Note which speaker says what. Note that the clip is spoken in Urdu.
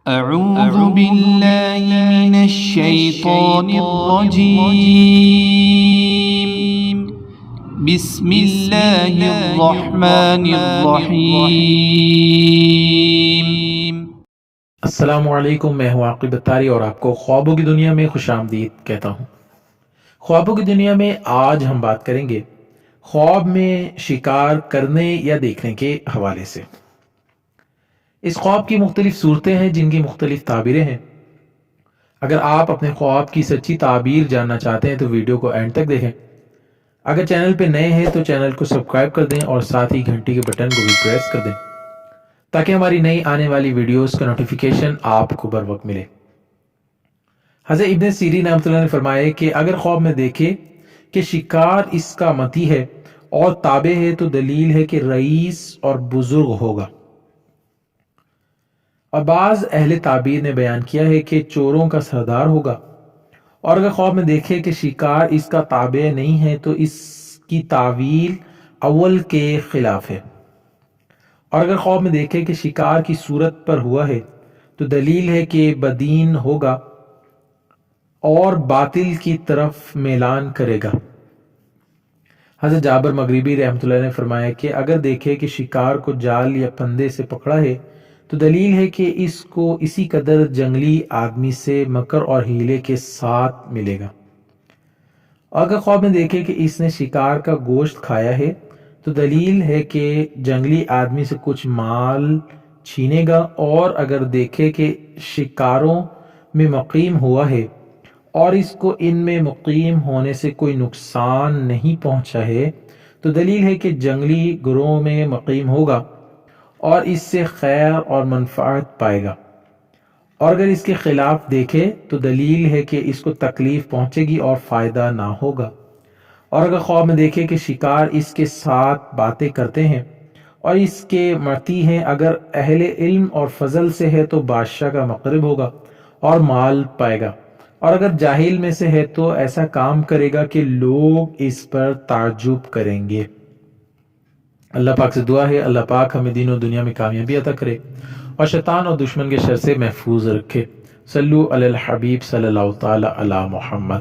Speaker 1: أعوذ بالله من الشيطان الرجيم بسم الله الرحمن الرحيم
Speaker 2: السلام علیکم، میں ہوں عاقب اتاری اور آپ کو خوابوں کی دنیا میں خوش آمدید کہتا ہوں۔ خوابوں کی دنیا میں آج ہم بات کریں گے خواب میں شکار کرنے یا دیکھنے کے حوالے سے۔ اس خواب کی مختلف صورتیں ہیں جن کی مختلف تعبیریں ہیں۔ اگر آپ اپنے خواب کی سچی تعبیر جاننا چاہتے ہیں تو ویڈیو کو اینڈ تک دیکھیں۔ اگر چینل پہ نئے ہیں تو چینل کو سبسکرائب کر دیں اور ساتھ ہی گھنٹی کے بٹن کو بھی پریس کر دیں تاکہ ہماری نئی آنے والی ویڈیوز کا نوٹیفیکیشن آپ کو بر وقت ملے۔ حضرت ابن سیرین رحمۃ اللہ نے فرمایا کہ اگر خواب میں دیکھے کہ شکار اس کا متی ہے اور تابع ہے تو دلیل ہے کہ رئیس اور بزرگ ہوگا۔ اور بعض اہل تعبیر نے بیان کیا ہے کہ چوروں کا سردار ہوگا۔ اور اگر خواب میں دیکھے کہ شکار اس کا تابع نہیں ہے تو اس کی تعویل اول کے خلاف ہے۔ اور اگر خواب میں دیکھے کہ شکار کی صورت پر ہوا ہے تو دلیل ہے کہ بدین ہوگا اور باطل کی طرف میلان کرے گا۔ حضرت جابر مغربی رحمۃ اللہ نے فرمایا کہ اگر دیکھے کہ شکار کو جال یا پندے سے پکڑا ہے تو دلیل ہے کہ اس کو اسی قدر جنگلی آدمی سے مکر اور ہیلے کے ساتھ ملے گا۔ اور اگر خواب میں دیکھے کہ اس نے شکار کا گوشت کھایا ہے تو دلیل ہے کہ جنگلی آدمی سے کچھ مال چھینے گا۔ اور اگر دیکھے کہ شکاروں میں مقیم ہوا ہے اور اس کو ان میں مقیم ہونے سے کوئی نقصان نہیں پہنچا ہے تو دلیل ہے کہ جنگلی گروہ میں مقیم ہوگا اور اس سے خیر اور منفعت پائے گا۔ اور اگر اس کے خلاف دیکھے تو دلیل ہے کہ اس کو تکلیف پہنچے گی اور فائدہ نہ ہوگا۔ اور اگر خواب میں دیکھے کہ شکار اس کے ساتھ باتیں کرتے ہیں اور اس کے مرتی ہیں، اگر اہل علم اور فضل سے ہے تو بادشاہ کا مقرب ہوگا اور مال پائے گا۔ اور اگر جاہل میں سے ہے تو ایسا کام کرے گا کہ لوگ اس پر تعجب کریں گے۔ اللہ پاک سے دعا ہے اللہ پاک ہمیں دین و دنیا میں کامیابی عطا کرے اور شیطان اور دشمن کے شر سے محفوظ رکھے۔ صلو علی الحبیب صلی اللہ تعالی علی محمد۔